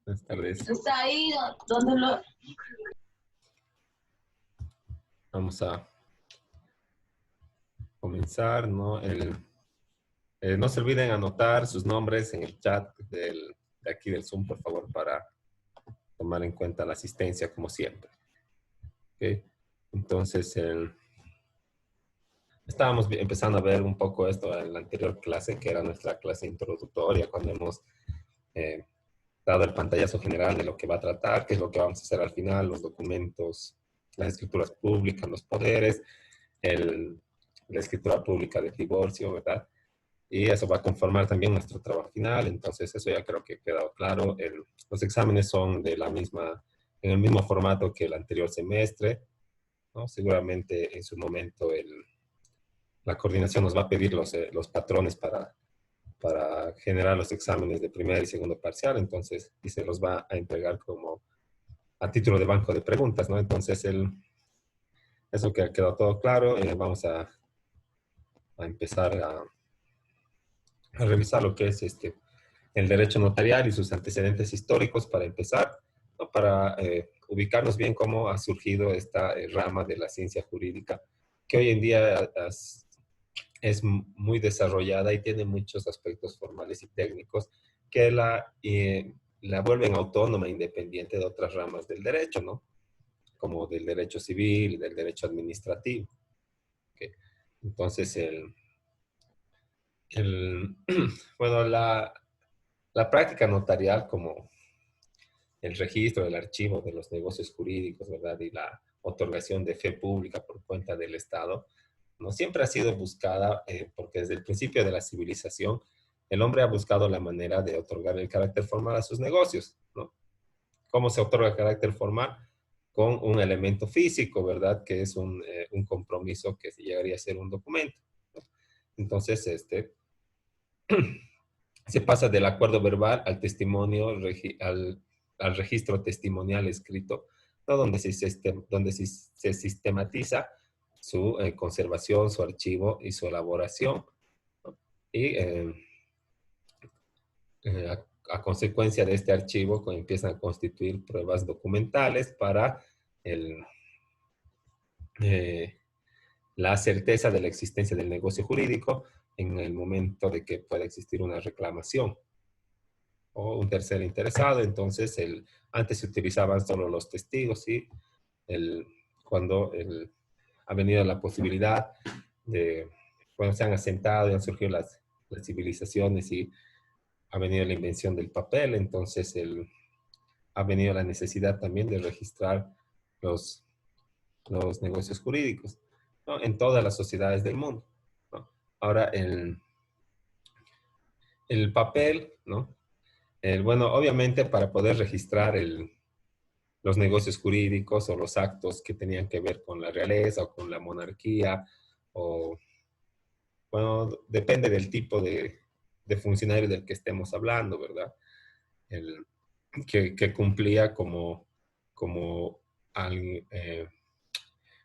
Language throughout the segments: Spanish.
Buenas tardes. Está ahí, ¿dónde lo...? Vamos a comenzar, ¿no? No se olviden anotar sus nombres en el chat de aquí del Zoom, por favor, para tomar en cuenta la asistencia como siempre. ¿Okay? Entonces, estábamos empezando a ver un poco esto en la anterior clase, que era nuestra clase introductoria, cuando hemos dado el pantallazo general de lo que va a tratar, qué es lo que vamos a hacer al final, los documentos, las escrituras públicas, los poderes, la escritura pública del divorcio, ¿verdad? Y eso va a conformar también nuestro trabajo final. Entonces eso ya creo que ha quedado claro. Los exámenes son de en el mismo formato que el anterior semestre, ¿no? Seguramente en su momento la coordinación nos va a pedir los patrones para generar los exámenes de primer y segundo parcial, entonces, y se los va a entregar como a título de banco de preguntas, ¿no? Entonces, eso que ha quedado todo claro, vamos a empezar a revisar lo que es el derecho notarial y sus antecedentes históricos para empezar, ¿no? Para ubicarnos bien cómo ha surgido esta rama de la ciencia jurídica, que hoy en día es muy desarrollada y tiene muchos aspectos formales y técnicos que la vuelven autónoma, independiente de otras ramas del derecho, ¿no? Como del derecho civil y del derecho administrativo. ¿Okay? Entonces, bueno, la práctica notarial como el registro, el archivo de los negocios jurídicos, ¿verdad? Y la otorgación de fe pública por cuenta del Estado, ¿no? Siempre ha sido buscada, porque desde el principio de la civilización, el hombre ha buscado la manera de otorgar el carácter formal a sus negocios, ¿no? ¿Cómo se otorga el carácter formal? Con un elemento físico, ¿verdad? Que es un compromiso que llegaría a ser un documento, ¿no? Entonces, se pasa del acuerdo verbal al testimonio, al registro testimonial escrito, ¿no? Donde se sistematiza su conservación, su archivo y su elaboración, ¿no? Y a consecuencia de este archivo empiezan a constituir pruebas documentales para el, eh, la certeza de la existencia del negocio jurídico en el momento de que pueda existir una reclamación o un tercer interesado. Entonces, antes se utilizaban solo los testigos y cuando ha venido la posibilidad de, cuando se han asentado y han surgido las civilizaciones y ha venido la invención del papel, entonces ha venido la necesidad también de registrar los, los negocios jurídicos, ¿no? En todas las sociedades del mundo, ¿no? Ahora, el papel, ¿no? Bueno, obviamente para poder registrar los negocios jurídicos o los actos que tenían que ver con la realeza o con la monarquía, o, bueno, depende del tipo de funcionario del que estemos hablando, ¿verdad? Que cumplía como, eh,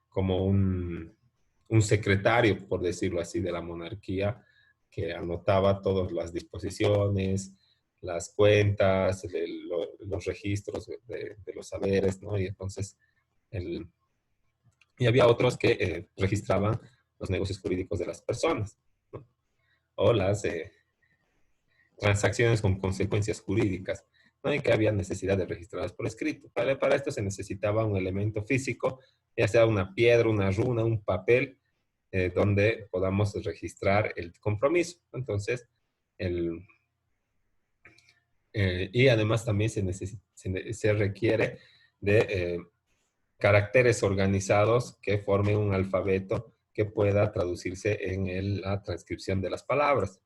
como un secretario, por decirlo así, de la monarquía, que anotaba todas las disposiciones, las cuentas, los registros de los saberes, ¿no? Y entonces, y había otros que registraban los negocios jurídicos de las personas, ¿no? O las transacciones con consecuencias jurídicas, ¿no? Y que había necesidad de registrarlas por escrito. Para esto se necesitaba un elemento físico, ya sea una piedra, una runa, un papel, donde podamos registrar el compromiso. Entonces, y además también se requiere de caracteres organizados que formen un alfabeto que pueda traducirse en la transcripción de las palabras.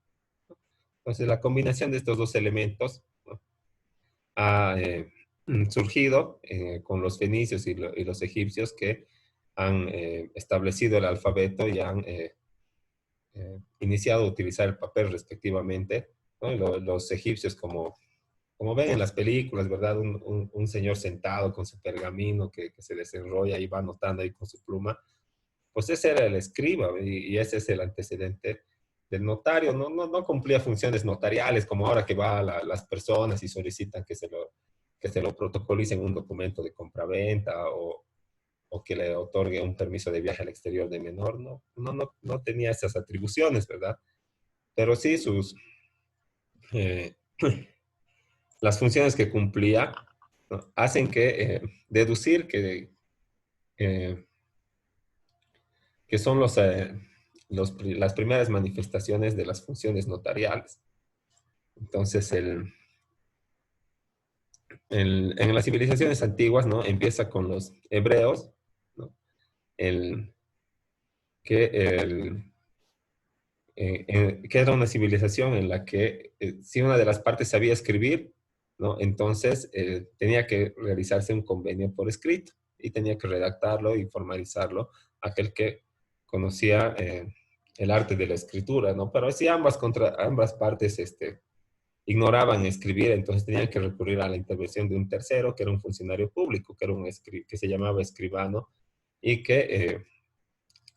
Entonces, la combinación de estos dos elementos, ¿no? Ha surgido con los fenicios y los egipcios, que han establecido el alfabeto y han iniciado a utilizar el papel respectivamente, ¿no? Los egipcios, como ven en las películas, ¿verdad? Un señor sentado con su pergamino que se desenrolla y va anotando ahí con su pluma, pues ese era el escriba, y ese es el antecedente del notario, no cumplía funciones notariales como ahora que va a las personas y solicitan que se lo protocolicen un documento de compraventa o que le otorgue un permiso de viaje al exterior de menor. No tenía esas atribuciones, ¿verdad? Pero sí eh, las funciones que cumplía, ¿no?, hacen que deducir eh, que son las primeras manifestaciones de las funciones notariales. Entonces, en las civilizaciones antiguas, ¿no?, empieza con los hebreos, ¿no?, el, que, que era una civilización en la que si una de las partes sabía escribir, ¿no?, entonces tenía que realizarse un convenio por escrito y tenía que redactarlo y formalizarlo aquel que conocía el arte de la escritura, ¿no? Pero si ambas partes ignoraban escribir, entonces tenían que recurrir a la intervención de un tercero, que era un funcionario público, que se llamaba escribano, y que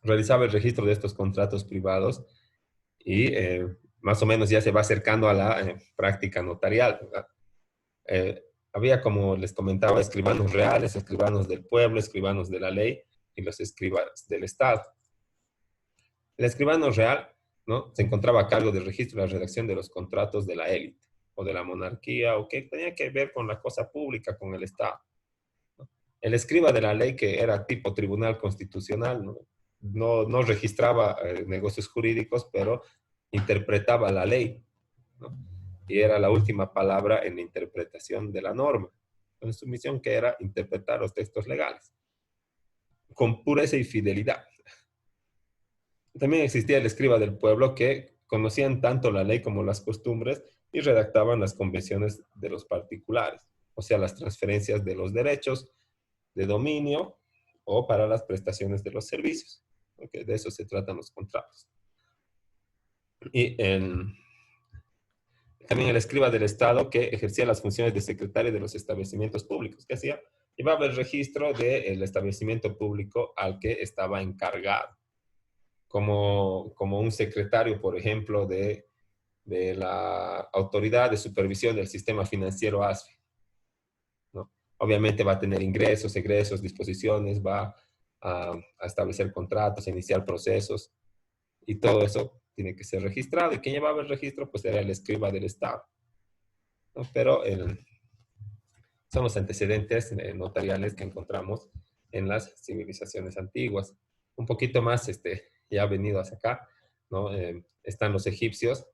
realizaba el registro de estos contratos privados y más o menos ya se va acercando a la práctica notarial, ¿verdad? Eh, Había, como les comentaba, escribanos reales, escribanos del pueblo, escribanos de la ley y los escribanos del Estado. El escribano real, ¿no?, se encontraba a cargo del registro y la redacción de los contratos de la élite o de la monarquía o que tenía que ver con la cosa pública, con el Estado. El escriba de la ley, que era tipo tribunal constitucional, no registraba negocios jurídicos, pero interpretaba la ley, ¿no?, y era la última palabra en la interpretación de la norma. Entonces, su misión, que era interpretar los textos legales con pureza y fidelidad. También existía el escriba del pueblo, que conocían tanto la ley como las costumbres y redactaban las convenciones de los particulares, o sea, las transferencias de los derechos de dominio o para las prestaciones de los servicios. Okay, de eso se tratan los contratos. Y también el escriba del Estado, que ejercía las funciones de secretario de los establecimientos públicos. ¿Qué hacía? Llevaba el registro del establecimiento público al que estaba encargado, como un secretario, por ejemplo, de la Autoridad de Supervisión del Sistema Financiero ASFI, ¿no? Obviamente va a tener ingresos, egresos, disposiciones, va a establecer contratos, a iniciar procesos, y todo eso tiene que ser registrado. Y quien llevaba el registro, pues era el escriba del Estado, ¿no? Pero son los antecedentes notariales que encontramos en las civilizaciones antiguas. Un poquito más, ya venido hacia acá, ¿no? Están los egipcios,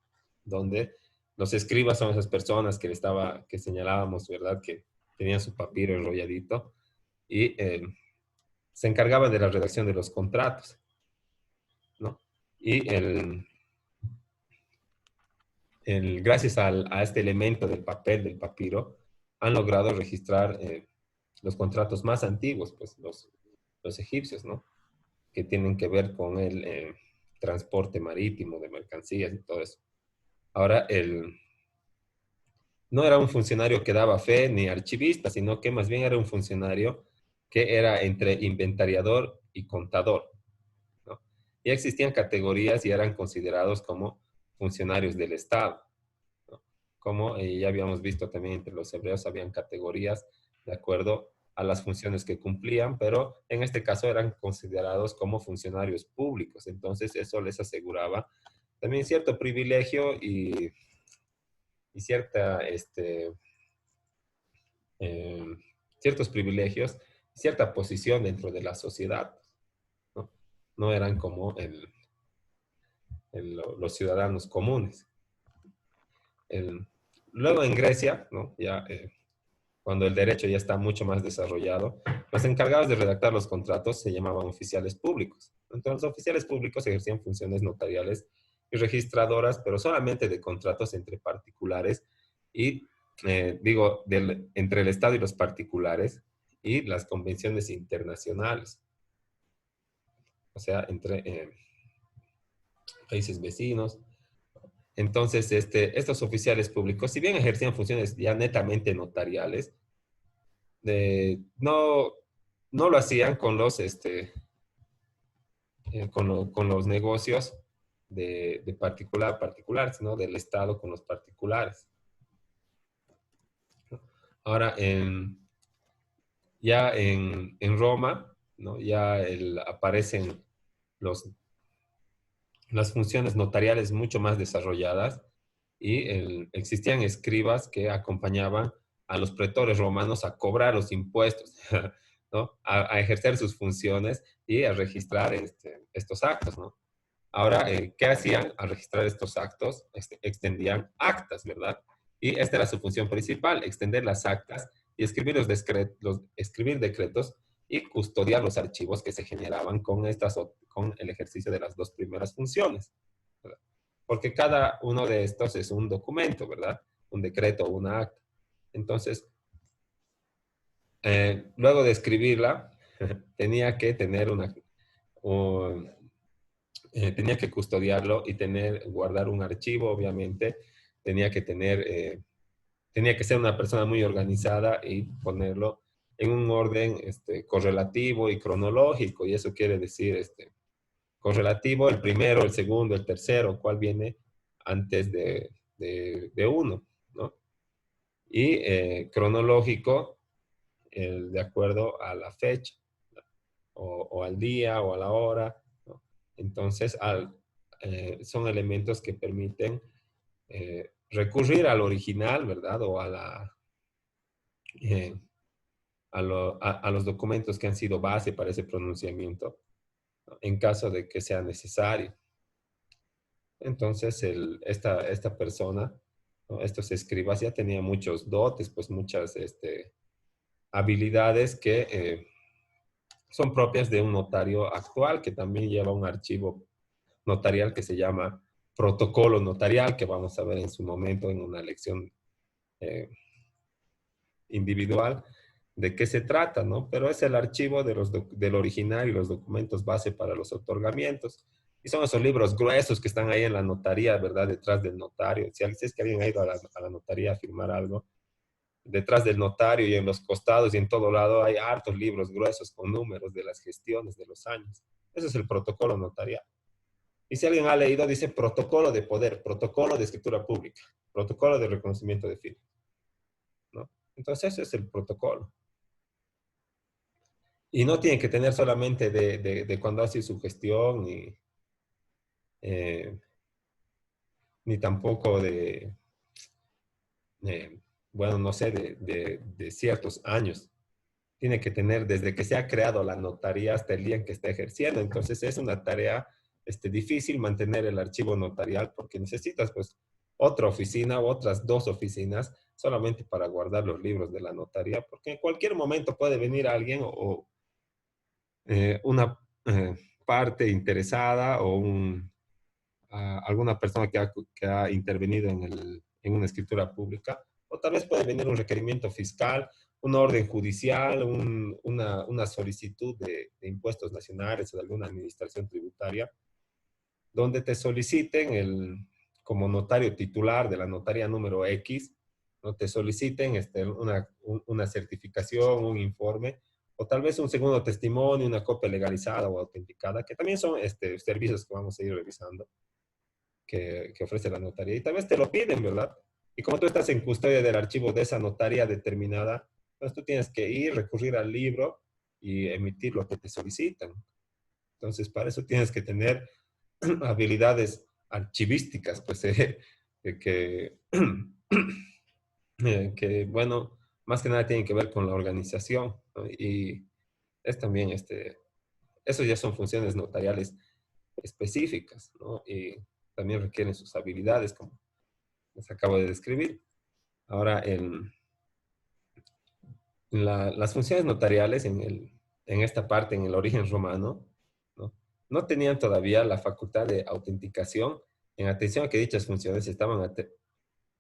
donde los escribas son esas personas que señalábamos, ¿verdad?, que tenían su papiro enrolladito y se encargaban de la redacción de los contratos, ¿no? Y gracias a este elemento del papel, del papiro, han logrado registrar los contratos más antiguos, pues los egipcios, ¿no?, que tienen que ver con el transporte marítimo de mercancías y todo eso. Ahora, no era un funcionario que daba fe ni archivista, sino que más bien era un funcionario que era entre inventariador y contador, ¿no? Y existían categorías y eran considerados como funcionarios del Estado, ¿no? Como ya habíamos visto también entre los hebreos, habían categorías de acuerdo a las funciones que cumplían, pero en este caso eran considerados como funcionarios públicos. Entonces eso les aseguraba también cierto privilegio y eh, ciertos privilegios, cierta posición dentro de la sociedad, ¿no? No eran como los ciudadanos comunes. El- Luego en Grecia, ¿no?, ya cuando el derecho ya está mucho más desarrollado, los encargados de redactar los contratos se llamaban oficiales públicos. Entonces, los oficiales públicos ejercían funciones notariales y registradoras, pero solamente de contratos entre particulares y, entre el Estado y los particulares y las convenciones internacionales, o sea, entre países vecinos. Entonces, estos oficiales públicos, si bien ejercían funciones ya netamente notariales, no, lo hacían con los negocios de particular a particular, sino del Estado con los particulares. Ahora, ya en Roma, ¿no? Ya aparecen los, las funciones notariales mucho más desarrolladas y existían escribas que acompañaban a los pretores romanos a cobrar los impuestos, ¿no? A ejercer sus funciones y a registrar estos actos, ¿no? Ahora, ¿qué hacían al registrar estos actos? Extendían actas, ¿verdad? Y esta era su función principal, extender las actas y escribir, escribir decretos y custodiar los archivos que se generaban con el ejercicio de las dos primeras funciones, ¿verdad? Porque cada uno de estos es un documento, ¿verdad? Un decreto o una acta. Entonces, luego de escribirla, tenía que tener tenía que custodiarlo y guardar un archivo, obviamente. Tenía que tenía que ser una persona muy organizada y ponerlo en un orden correlativo y cronológico. Y eso quiere decir correlativo, el primero, el segundo, el tercero, cuál viene antes de uno, ¿no? Y cronológico, de acuerdo a la fecha, o al día, o a la hora, ¿no? Entonces, son elementos que permiten recurrir al original, ¿verdad? O eh, a los documentos que han sido base para ese pronunciamiento, ¿no? En caso de que sea necesario. Entonces, esta persona, ¿no? Estos escribas ya tenían muchos dotes, pues muchas habilidades que son propias de un notario actual, que también lleva un archivo notarial que se llama protocolo notarial, que vamos a ver en su momento en una lección individual de qué se trata, ¿no? Pero es el archivo del original y los documentos base para los otorgamientos. Y son esos libros gruesos que están ahí en la notaría, ¿verdad? Detrás del notario. Si es que alguien ha ido a la notaría a firmar algo, detrás del notario y en los costados y en todo lado hay hartos libros gruesos con números de las gestiones de los años. Ese es el protocolo notarial. Y si alguien ha leído, dice protocolo de poder, protocolo de escritura pública, protocolo de reconocimiento de firma, ¿no? Entonces ese es el protocolo. Y no tiene que tener solamente de cuando hace su gestión, eh, ni tampoco eh, bueno, no sé, de ciertos años. Tiene que tener desde que se ha creado la notaría hasta el día en que está ejerciendo. Entonces es una tarea difícil mantener el archivo notarial porque necesitas pues otra oficina o otras dos oficinas solamente para guardar los libros de la notaría, porque en cualquier momento puede venir alguien o una parte interesada o alguna persona que ha intervenido en una escritura pública, o tal vez puede venir un requerimiento fiscal, una orden judicial, una solicitud de impuestos nacionales o de alguna administración tributaria, donde te soliciten como notario titular de la notaría número X, ¿no? Te soliciten una certificación, un informe, o tal vez un segundo testimonio, una copia legalizada o autenticada, que también son servicios que vamos a ir revisando que ofrece la notaría. Y tal vez te lo piden, ¿verdad? Y como tú estás en custodia del archivo de esa notaría determinada, pues tú tienes que ir, recurrir al libro y emitir lo que te solicitan. Entonces, para eso tienes que tener habilidades archivísticas, pues, que, que, bueno, más que nada tienen que ver con la organización, ¿no? Y es también, eso ya son funciones notariales específicas, ¿no? Y también requieren sus habilidades, como les acabo de describir. Ahora, las funciones notariales en esta parte, en el origen romano, ¿no? No tenían todavía la facultad de autenticación en atención a que dichas funciones estaban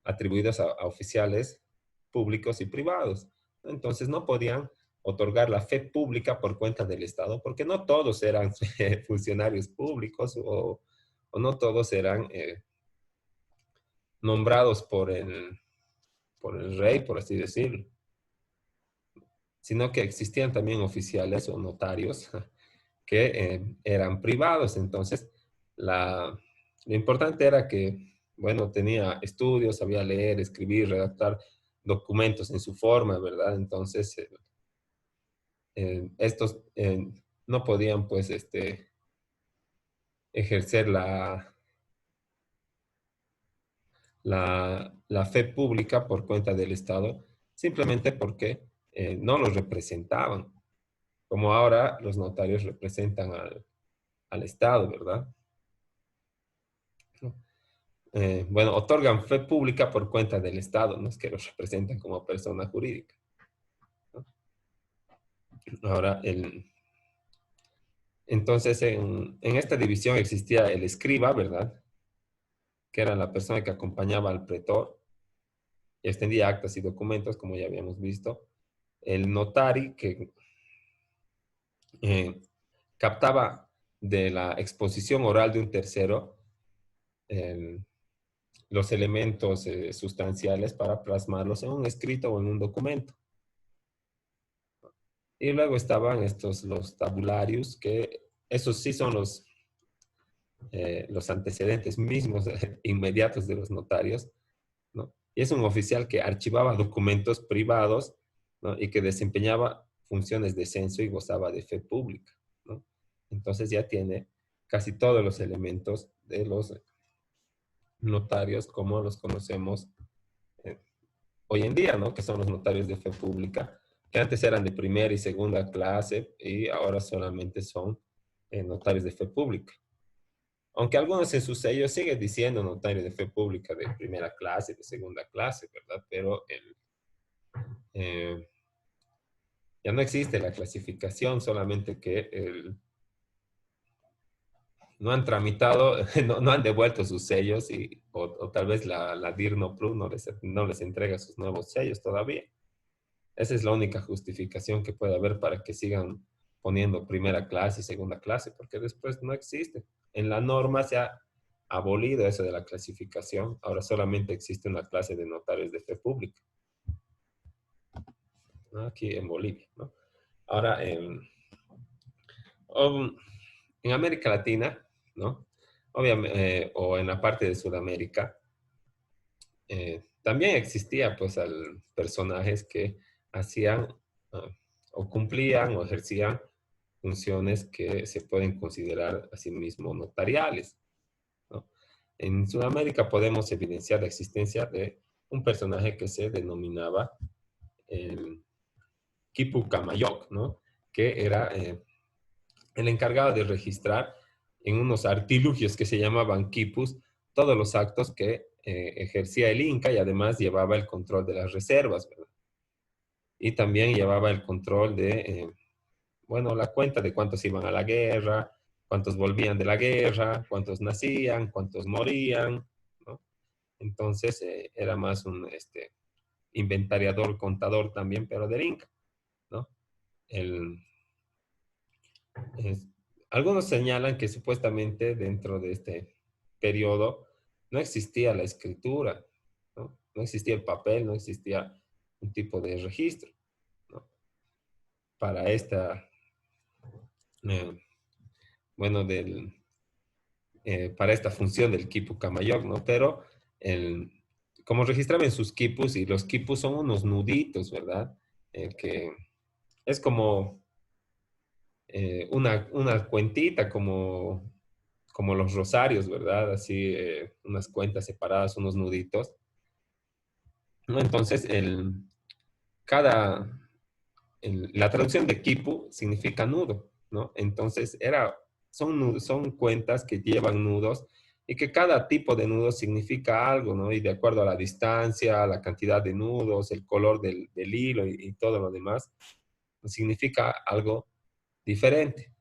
atribuidas a oficiales públicos y privados. Entonces no podían otorgar la fe pública por cuenta del Estado, porque no todos eran funcionarios públicos o no todos eran nombrados por el rey, por así decirlo, sino que existían también oficiales o notarios que eran privados. Entonces, la, Lo importante era que, bueno, tenía estudios, sabía leer, escribir, redactar documentos en su forma, ¿verdad? Entonces, estos no podían, pues, ejercer la fe pública por cuenta del Estado, simplemente porque no los representaban, como ahora los notarios representan al Estado, ¿verdad? Bueno, otorgan fe pública por cuenta del Estado, no es que los representan como persona jurídica, ¿no? Ahora, entonces en esta división existía el escriba, ¿verdad? Que era la persona que acompañaba al pretor y extendía actas y documentos, como ya habíamos visto. El notari, que eh, captaba de la exposición oral de un tercero eh, los elementos sustanciales para plasmarlos en un escrito o en un documento. Y luego estaban los tabularios, que esos sí son los antecedentes mismos inmediatos de los notarios, ¿no? Y es un oficial que archivaba documentos privados, ¿no? Y que desempeñaba funciones de censo y gozaba de fe pública, ¿no? Entonces ya tiene casi todos los elementos de los notarios como los conocemos eh, hoy en día, ¿no? Que son los notarios de fe pública, que antes eran de primera y segunda clase y ahora solamente son notarios de fe pública. Aunque algunos en sus sellos siguen diciendo notario de fe pública de primera clase, de segunda clase, ¿verdad? Pero eh, ya no existe la clasificación, solamente que no han tramitado, no han devuelto sus sellos o tal vez la DIR no Plus no les entrega sus nuevos sellos todavía. Esa es la única justificación que puede haber para que sigan poniendo primera clase y segunda clase, porque después no existe. En la norma se ha abolido eso de la clasificación. Ahora solamente existe una clase de notarios de fe pública, ¿no? Aquí en Bolivia, ¿no? Ahora, en América Latina, ¿no? Obviamente, o en la parte de Sudamérica, también existía pues personajes que hacían uh, o cumplían o ejercían funciones que se pueden considerar asimismo notariales, ¿no? En Sudamérica podemos evidenciar la existencia de un personaje que se denominaba el Quipu Camayoc, ¿no? Que era el encargado de registrar en unos artilugios que se llamaban quipus todos los actos que ejercía el Inca y además llevaba el control de las reservas, ¿verdad? Y también llevaba el control bueno, la cuenta de cuántos iban a la guerra, cuántos volvían de la guerra, cuántos nacían, cuántos morían, ¿no? Entonces era más un inventariador, contador también, pero del Inca, ¿no? El, es- Algunos señalan que supuestamente dentro de este periodo no existía la escritura, ¿no? No existía el papel, no existía un tipo de registro, ¿no? Para eh, bueno, para esta función del quipu camayoc, ¿no? Pero el, como registraba en sus quipus, y los quipus son unos nuditos, ¿verdad? Que es como una cuentita, como los rosarios, ¿verdad? Así, unas cuentas separadas, unos nuditos, ¿no? Entonces, cada, la traducción de quipu significa nudo, ¿no? Entonces, son cuentas que llevan nudos y que cada tipo de nudo significa algo, ¿no? Y de acuerdo a la distancia, la cantidad de nudos, el color del hilo y todo lo demás, significa algo diferente,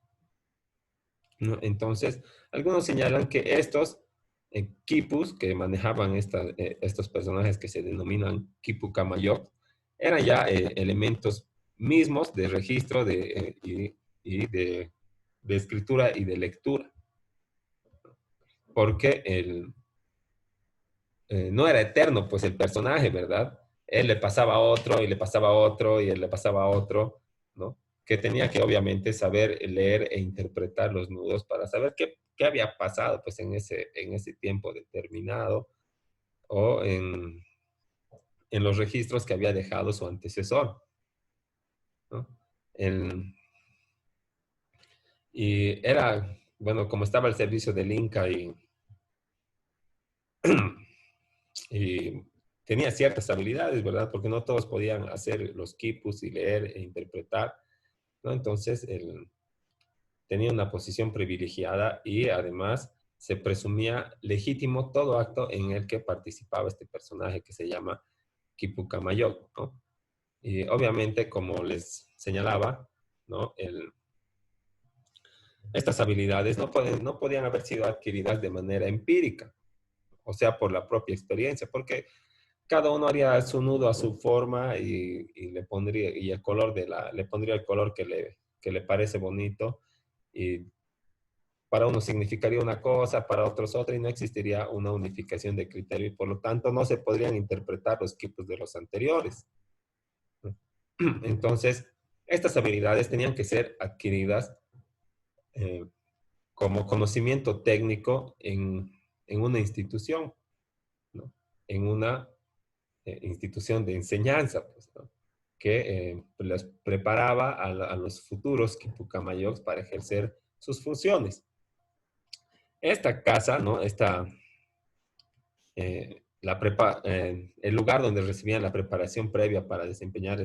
¿no? Entonces, algunos señalan que estos quipus que manejaban estos personajes que se denominan quipu camayok eran ya elementos mismos de registro y de escritura y de lectura, porque no era eterno, pues el personaje, ¿verdad? Él le pasaba a otro y le pasaba a otro y él le pasaba a otro, ¿no? que tenía que obviamente saber leer e interpretar los nudos para saber qué había pasado pues, en ese tiempo determinado o en los registros que había dejado su antecesor, ¿no? El- y era, bueno, como estaba al servicio del Inca y tenía ciertas habilidades, ¿verdad? Porque no todos podían hacer los quipus y leer e interpretar, ¿no? Entonces, él tenía una posición privilegiada y además se presumía legítimo todo acto en el que participaba este personaje que se llama Quipu Camayo, ¿no? Y obviamente, como les señalaba, ¿no? Estas habilidades no podían haber sido adquiridas de manera empírica, o sea, por la propia experiencia, porque cada uno haría su nudo a su forma y le pondría, y el color le pondría el color que le parece bonito, y para uno significaría una cosa, para otros otra, y no existiría una unificación de criterio, y por lo tanto no se podrían interpretar los quipus de los anteriores. Entonces, estas habilidades tenían que ser adquiridas eh, como conocimiento técnico en una institución, ¿no? En una institución de enseñanza, pues, ¿no? Que les preparaba a los futuros Quipucamayocs para ejercer sus funciones. Esta casa, ¿no? El lugar donde recibían la preparación previa para desempeñar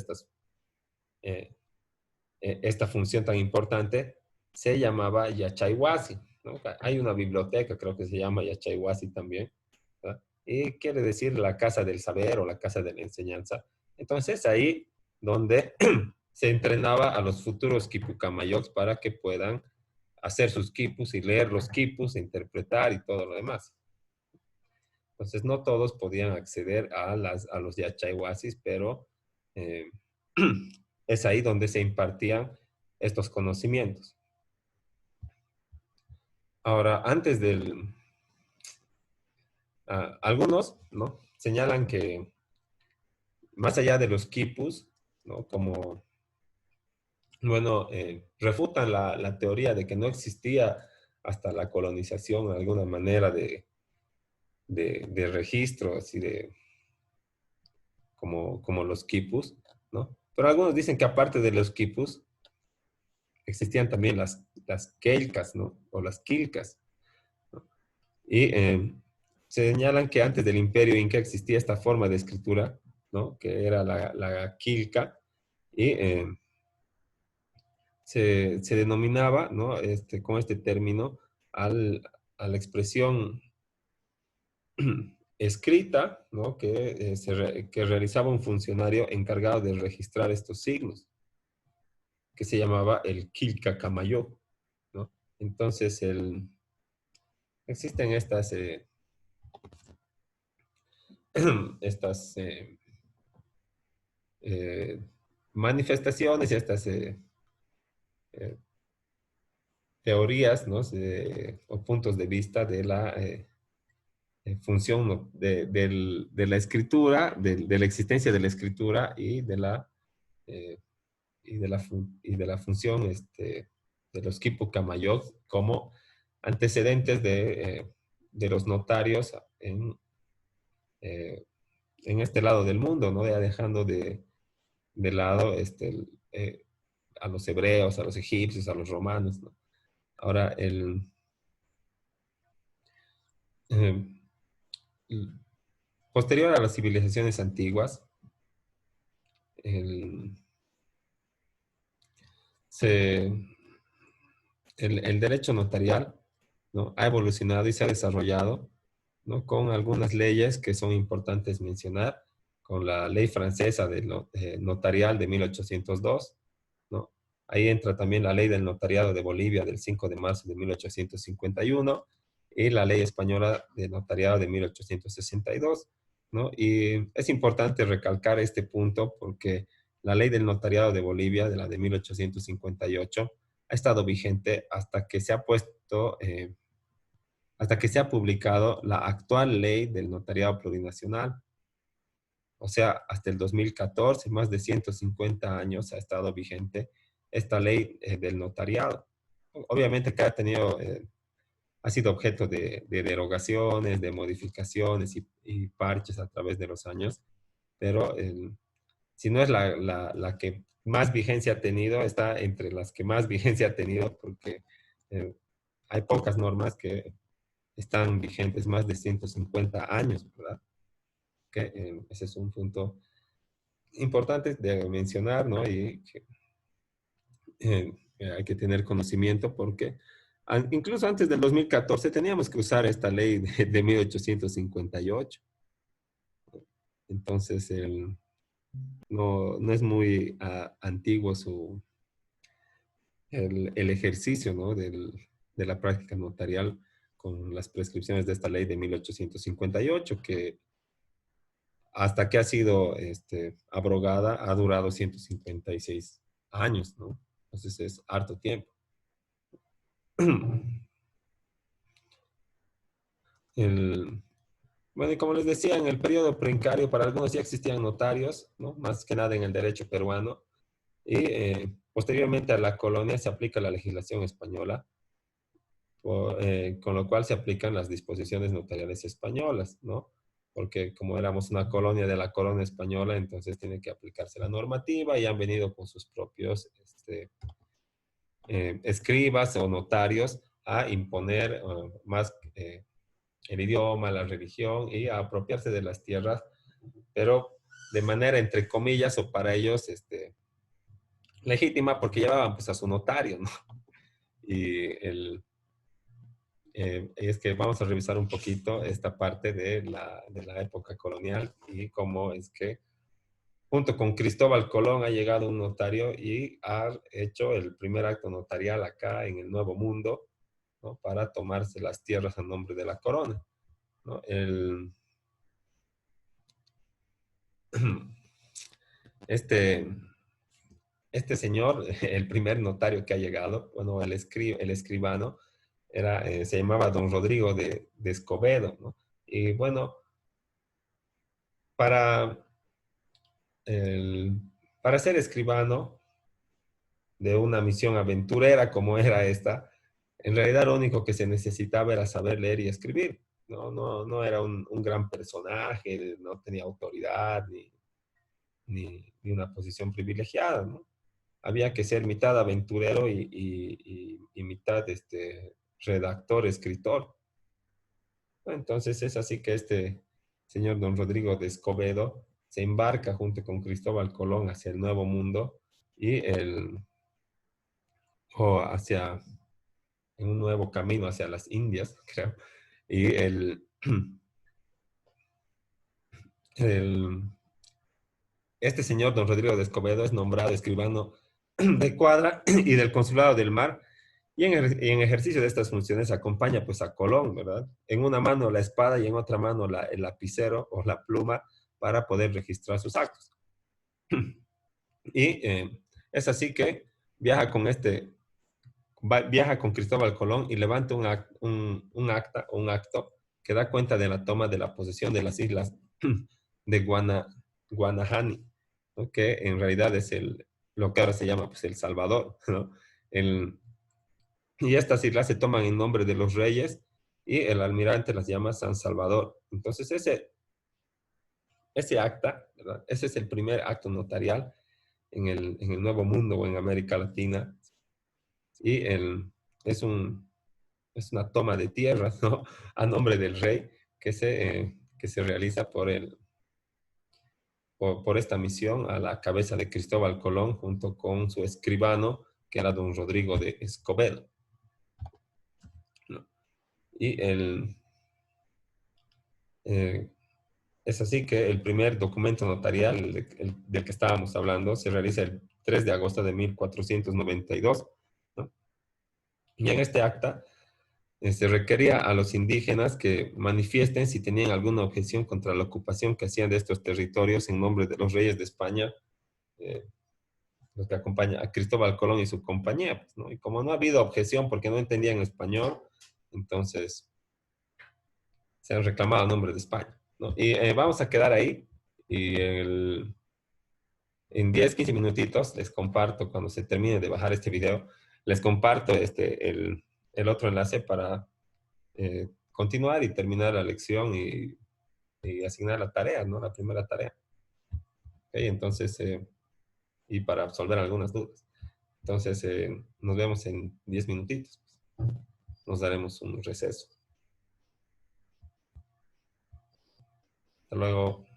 eh, esta función tan importante, se llamaba Yachayhuasi, ¿no? Hay una biblioteca, creo que se llama Yachayhuasi también, ¿verdad? Y quiere decir la casa del saber o la casa de la enseñanza. Entonces, ahí donde se entrenaba a los futuros Quipucamayocs para que puedan hacer sus quipus y leer los quipus, interpretar y todo lo demás. Entonces, no todos podían acceder a los Yachayhuasis, pero eh, es ahí donde se impartían estos conocimientos. Ahora, algunos, ¿no? Señalan que más allá de los quipus, ¿no? Como, bueno, refutan la teoría de que no existía hasta la colonización alguna manera de registro, así como los quipus, ¿no? Pero algunos dicen que aparte de los quipus, existían también las kelkas, ¿no? O las quilcas, ¿no? Y señalan que antes del Imperio Inca existía esta forma de escritura, ¿no? Que era la quilca, y se denominaba, ¿no? Con este término a la expresión escrita, ¿no? Que realizaba un funcionario encargado de registrar estos signos, que se llamaba el Quilca Camayo, ¿no? Entonces, existen estas eh, manifestaciones y estas eh, teorías, ¿no? O puntos de vista de la función, ¿no? De la escritura, de la existencia de la escritura eh, y de la función de los Quipucamayoc como antecedentes de los notarios eh, en este lado del mundo, ¿no? Ya dejando de lado a los hebreos, a los egipcios, a los romanos, ¿no? Ahora, eh, posterior a las civilizaciones antiguas, el, se, el derecho notarial, ¿no? Ha evolucionado y se ha desarrollado, ¿no? Con algunas leyes que son importantes mencionar, con la ley francesa notarial de 1802, ¿no? Ahí entra también la ley del notariado de Bolivia del 5 de marzo de 1851 y la ley española de notariado de 1862, ¿no? Y es importante recalcar este punto porque la ley del notariado de Bolivia, de la de 1858, ha estado vigente hasta que se ha publicado la actual ley del notariado plurinacional. O sea, hasta el 2014, más de 150 años ha estado vigente esta ley del notariado. Obviamente que ha sido objeto de derogaciones, de modificaciones y parches a través de los años, pero si no es la que más vigencia ha tenido, está entre las que más vigencia ha tenido porque eh, hay pocas normas que están vigentes más de 150 años, ¿verdad? Que ese es un punto importante de mencionar, ¿no? Y que hay que tener conocimiento porque incluso antes del 2014 teníamos que usar esta ley de 1858. Entonces, no es muy antiguo el ejercicio, ¿no? De la práctica notarial con las prescripciones de esta ley de 1858, que hasta que ha sido abrogada ha durado 156 años, ¿no? Entonces es harto tiempo. Bueno, y como les decía, en el periodo precario para algunos ya existían notarios, ¿no? Más que nada en el derecho peruano, y posteriormente a la colonia se aplica la legislación española, con lo cual se aplican las disposiciones notariales españolas, ¿no? Porque como éramos una colonia de la corona española, entonces tiene que aplicarse la normativa y han venido con sus propios escribas o notarios a imponer más el idioma, la religión y a apropiarse de las tierras, pero de manera entre comillas o para ellos legítima porque llevaban pues a su notario, ¿no? Y es que vamos a revisar un poquito esta parte de la época colonial y cómo es que junto con Cristóbal Colón ha llegado un notario y ha hecho el primer acto notarial acá en el Nuevo Mundo, ¿no? Para tomarse las tierras a nombre de la corona, ¿no? Este, este señor, el primer notario que ha llegado, bueno, el escribano, se llamaba don Rodrigo de Escobedo, ¿no? Y bueno, para, el, para ser escribano de una misión aventurera como era esta, en realidad lo único que se necesitaba era saber leer y escribir. No era un gran personaje, no tenía autoridad ni una posición privilegiada, ¿no? Había que ser mitad aventurero y mitad redactor, escritor. Entonces es así que este señor don Rodrigo de Escobedo se embarca junto con Cristóbal Colón hacia el Nuevo Mundo y o hacia en un nuevo camino hacia las Indias, creo. Y el, este señor don Rodrigo de Escobedo es nombrado escribano de Cuadra y del Consulado del Mar, y en ejercicio de estas funciones acompaña pues a Colón, ¿verdad? En una mano la espada y en otra mano el lapicero o la pluma para poder registrar sus actos. Y es así que viaja con viaja con Cristóbal Colón y levanta un acto que da cuenta de la toma de la posesión de las islas de Guanahani, ¿no? Que en realidad es lo que ahora se llama pues, El Salvador, ¿no? Y estas islas se toman en nombre de los reyes y el almirante las llama San Salvador. Entonces ese acta, ¿verdad? Ese es el primer acto notarial en el Nuevo Mundo o en América Latina. Y es, un, es una toma de tierras, ¿no? A nombre del rey que se realiza por esta misión a la cabeza de Cristóbal Colón junto con su escribano, que era don Rodrigo de Escobedo, ¿no? Y eh, es así que el primer documento notarial del que estábamos hablando se realiza el 3 de agosto de 1492, ¿no? Y en este acta se requería a los indígenas que manifiesten si tenían alguna objeción contra la ocupación que hacían de estos territorios en nombre de los reyes de España, eh, los que acompañan a Cristóbal Colón y su compañía, pues, ¿no? Y como no ha habido objeción porque no entendían español, entonces se han reclamado a nombre de España, ¿no? Y vamos a quedar ahí y En 10, 15 minutitos les comparto, cuando se termine de bajar este video, les comparto el otro enlace para continuar y terminar la lección y asignar la tarea, ¿no? La primera tarea. ¿Ok? Entonces, y para resolver algunas dudas. Entonces, nos vemos en 10 minutitos. Nos daremos un receso. Hasta luego.